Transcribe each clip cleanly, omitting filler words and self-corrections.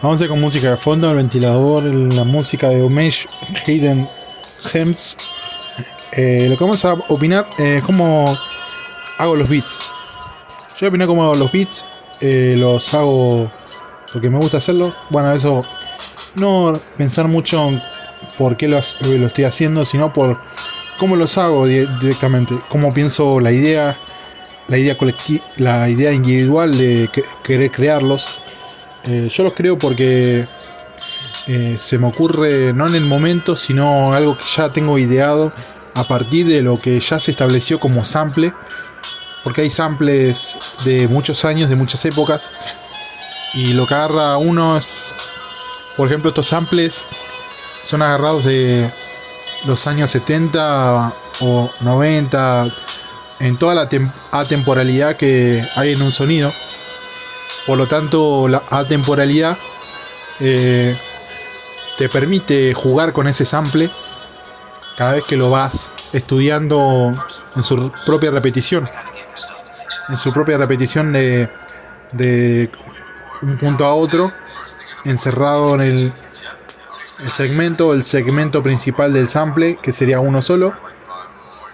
Vamos a ir con música de fondo, el ventilador, la música de Umesh Hayden Hems. Lo que vamos a opinar es cómo hago los beats. Yo voy a opinar cómo hago los beats. Los hago porque me gusta hacerlo. Bueno, eso no pensar mucho en por qué lo estoy haciendo, sino por cómo los hago directamente. Cómo pienso la idea colectiva, la idea individual de querer crearlos. Yo los creo porque se me ocurre no en el momento, sino algo que ya tengo ideado a partir de lo que ya se estableció como sample, porque hay samples de muchos años, de muchas épocas, y lo que agarra uno es, por ejemplo, estos samples son agarrados de los años 70 o 90, en toda la atemporalidad que hay en un sonido. Por lo tanto, la atemporalidad te permite jugar con ese sample cada vez que lo vas estudiando en su propia repetición. En su propia repetición de un punto a otro, encerrado en el segmento principal del sample, que sería uno solo.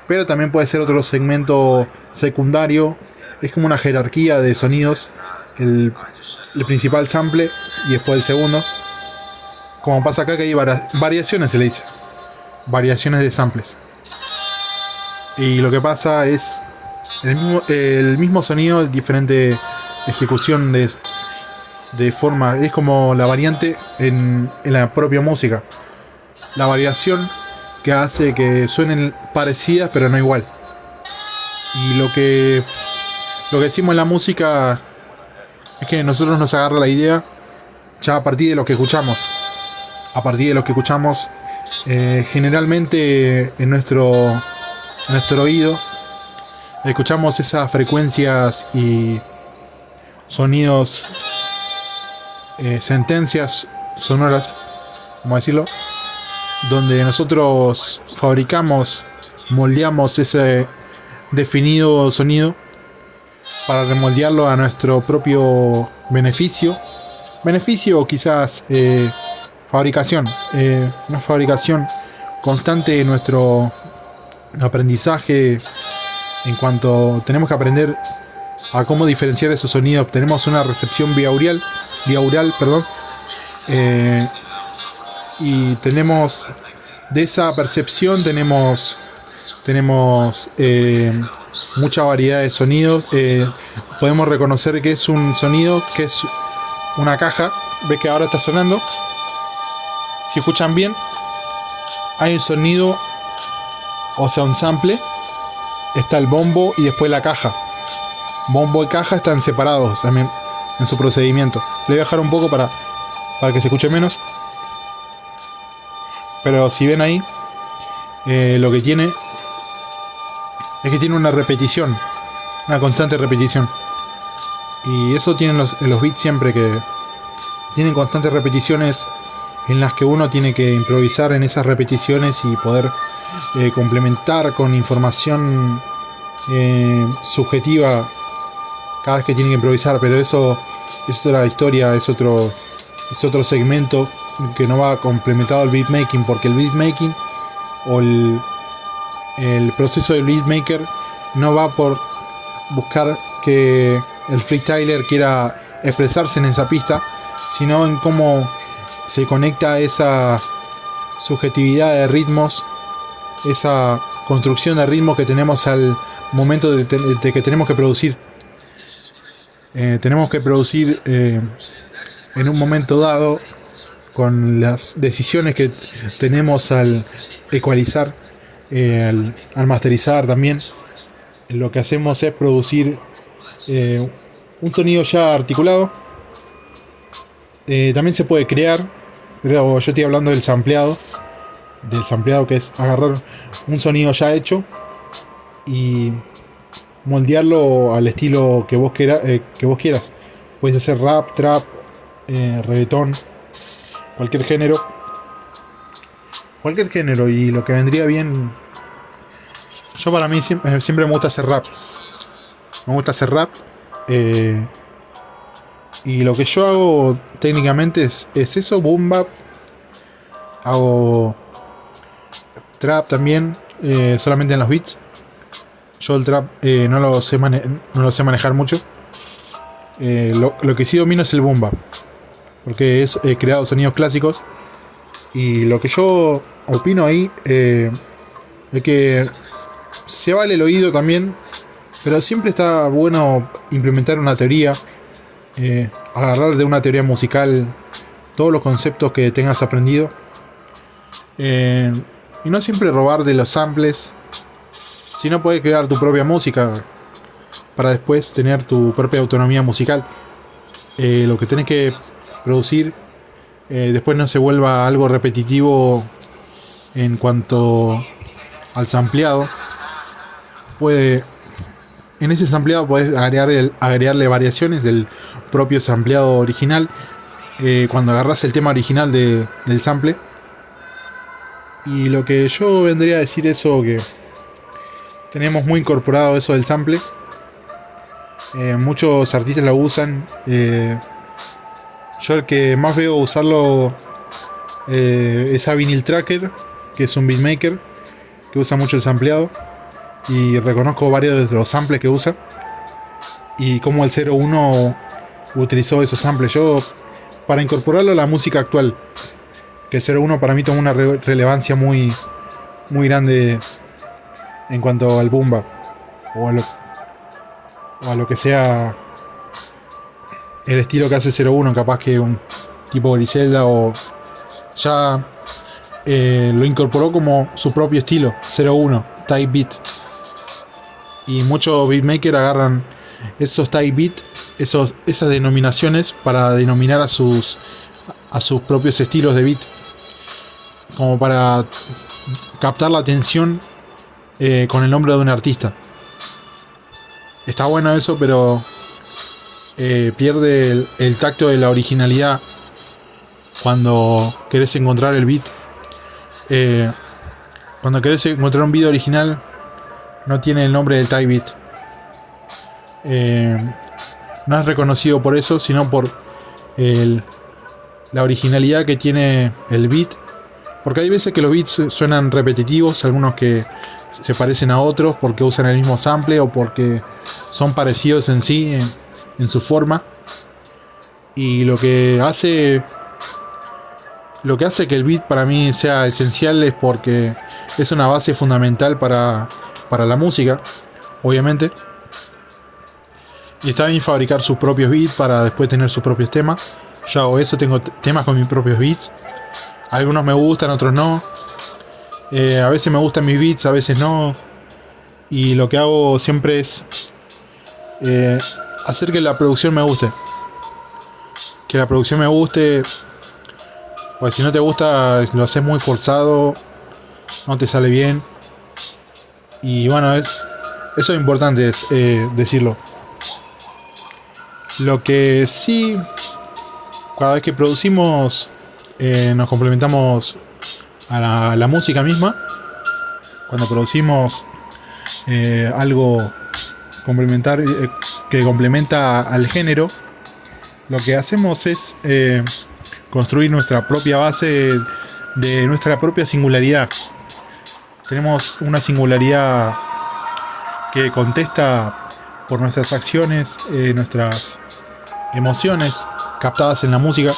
Pero también puede ser otro segmento secundario. Es como una jerarquía de sonidos. El principal sample y después el segundo. Como pasa acá, que hay variaciones, se le dice. Variaciones de samples. Y lo que pasa es el mismo sonido, diferente ejecución de forma. Es como la variante en la propia música. La variación que hace que suenen parecidas pero no igual. Y lo que decimos en la música es que nosotros nos agarra la idea ya a partir de lo que escuchamos. A partir de lo que escuchamos, generalmente en nuestro oído, escuchamos esas frecuencias y sonidos, sentencias sonoras, vamos a decirlo, donde nosotros fabricamos, moldeamos ese definido sonido para remoldearlo a nuestro propio beneficio o quizás fabricación, una fabricación constante de nuestro aprendizaje, en cuanto tenemos que aprender a cómo diferenciar esos sonidos. Tenemos una recepción vía oral, y tenemos de esa percepción tenemos mucha variedad de sonidos. Podemos reconocer que es un sonido, que es una caja. Ves que ahora está sonando. Si escuchan bien, hay un sonido, o sea, un sample. Está el bombo y después la caja. Bombo y caja están separados también en su procedimiento. Le voy a bajar un poco para que se escuche menos. Pero si ven ahí, lo que tiene es que tiene una repetición, una constante repetición. Y eso tienen los beats siempre, que tienen constantes repeticiones en las que uno tiene que improvisar en esas repeticiones y poder complementar con información subjetiva cada vez que tiene que improvisar. Pero eso es otra historia, es otro segmento que no va complementado al beatmaking, porque el beatmaking o el proceso del beatmaker no va por buscar que el freestyler quiera expresarse en esa pista, sino en cómo se conecta esa subjetividad de ritmos, esa construcción de ritmos que tenemos al momento de que tenemos que producir. Tenemos que producir en un momento dado, con las decisiones que tenemos al ecualizar, al masterizar también. Lo que hacemos es producir un sonido ya articulado. También se puede crear, pero yo estoy hablando del sampleado, que es agarrar un sonido ya hecho y moldearlo al estilo que vos quieras. Puedes hacer rap, trap, reggaetón, cualquier género, y lo que vendría bien. Yo, para mí, siempre me gusta hacer rap. Y lo que yo hago técnicamente es eso, boom bap. Hago trap también, solamente en los beats. Yo el trap no lo sé manejar mucho. Lo que sí domino es el boom bap, porque he creado sonidos clásicos. Y lo que yo opino ahí es que se vale el oído también, pero siempre está bueno implementar una teoría, agarrar de una teoría musical todos los conceptos que tengas aprendido, y no siempre robar de los samples, sino poder crear tu propia música para después tener tu propia autonomía musical. Lo que tenés que producir después no se vuelva algo repetitivo en cuanto al sampleado. En ese sampleado puedes agregarle variaciones del propio sampleado original. Cuando agarras el tema original del sample. Y lo que yo vendría a decir eso, que tenemos muy incorporado eso del sample. Muchos artistas lo usan. Yo el que más veo usarlo es a Vinyl Tracker, que es un beatmaker que usa mucho el sampleado. Y reconozco varios de los samples que usa. Y como el 01 utilizó esos samples. Yo, para incorporarlo a la música actual, que el 01 para mí toma una relevancia muy, muy grande en cuanto al boom bap, o a lo que sea el estilo que hace 01, capaz que un tipo Griselda, o ya lo incorporó como su propio estilo, 01, type beat. Y muchos beatmakers agarran esos type beat, esas denominaciones para denominar a sus propios estilos de beat, como para captar la atención con el nombre de un artista. Está bueno eso, pero pierde el tacto de la originalidad cuando querés encontrar el beat. Cuando querés encontrar un beat original, no tiene el nombre del type beat. No es reconocido por eso, sino por la originalidad que tiene el beat. Porque hay veces que los beats suenan repetitivos, algunos que se parecen a otros porque usan el mismo sample o porque son parecidos en sí, en su forma. Y lo que hace que el beat para mí sea esencial es porque es una base fundamental para la música, obviamente. Y está bien fabricar sus propios beats para después tener sus propios temas. Yo hago eso, tengo temas con mis propios beats. Algunos me gustan, otros no. A veces me gustan mis beats, a veces no. Y lo que hago siempre es hacer que la producción me guste. Que la producción me guste. Porque si no te gusta, lo haces muy forzado, no te sale bien. Y bueno, eso es importante, decirlo. Lo que sí, cada vez que producimos, nos complementamos a la música misma. Cuando producimos algo complementar que complementa al género, lo que hacemos es construir nuestra propia base de nuestra propia singularidad. Tenemos una singularidad que contesta por nuestras acciones, nuestras emociones captadas en la música.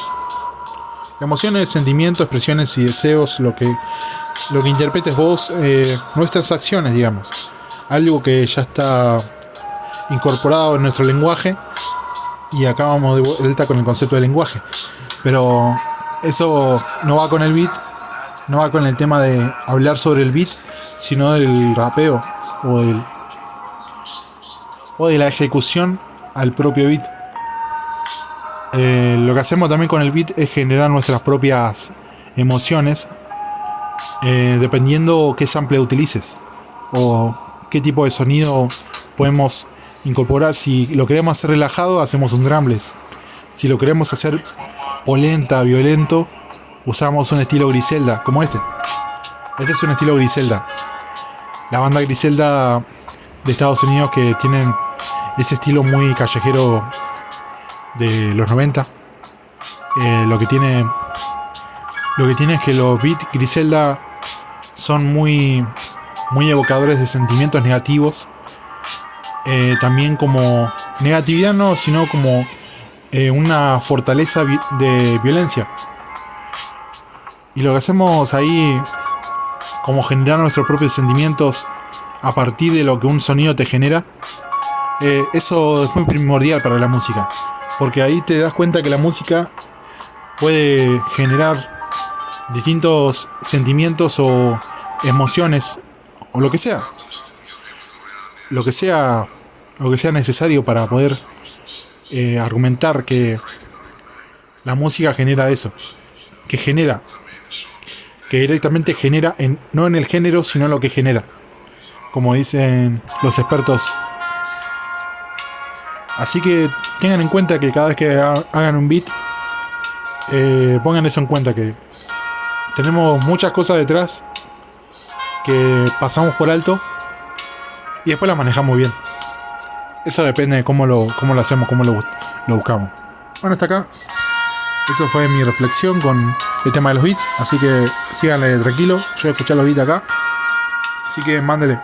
Emociones, sentimientos, expresiones y deseos, lo que interpretes vos, nuestras acciones, digamos. Algo que ya está incorporado en nuestro lenguaje. Y acá vamos de vuelta con el concepto de lenguaje. Pero eso no va con el beat, no va con el tema de hablar sobre el beat, sino del rapeo o de la ejecución al propio beat. Lo que hacemos también con el beat es generar nuestras propias emociones, dependiendo qué sample utilices o qué tipo de sonido podemos incorporar. Si lo queremos hacer relajado, hacemos un drumless. Si lo queremos hacer polenta, violento, usamos un estilo Griselda, como este. Este es un estilo Griselda. La banda Griselda de Estados Unidos, que tienen ese estilo muy callejero, de los 90. Lo que tiene es que los beats Griselda son muy evocadores de sentimientos negativos. También como negatividad no, sino como una fortaleza de violencia. Y lo que hacemos ahí, como generar nuestros propios sentimientos a partir de lo que un sonido te genera, eso es muy primordial para la música, porque ahí te das cuenta que la música puede generar distintos sentimientos o emociones o lo que sea necesario para poder argumentar que la música genera eso, que directamente genera no en el género, sino en lo que genera, como dicen los expertos. Así que tengan en cuenta que cada vez que hagan un beat, pongan eso en cuenta, que tenemos muchas cosas detrás que pasamos por alto y después las manejamos bien. Eso depende de cómo lo hacemos, cómo lo buscamos. Bueno, hasta acá. Eso fue mi reflexión con el tema de los beats. Así que síganle tranquilo. Yo voy a escuchar los beats acá. Así que mándele.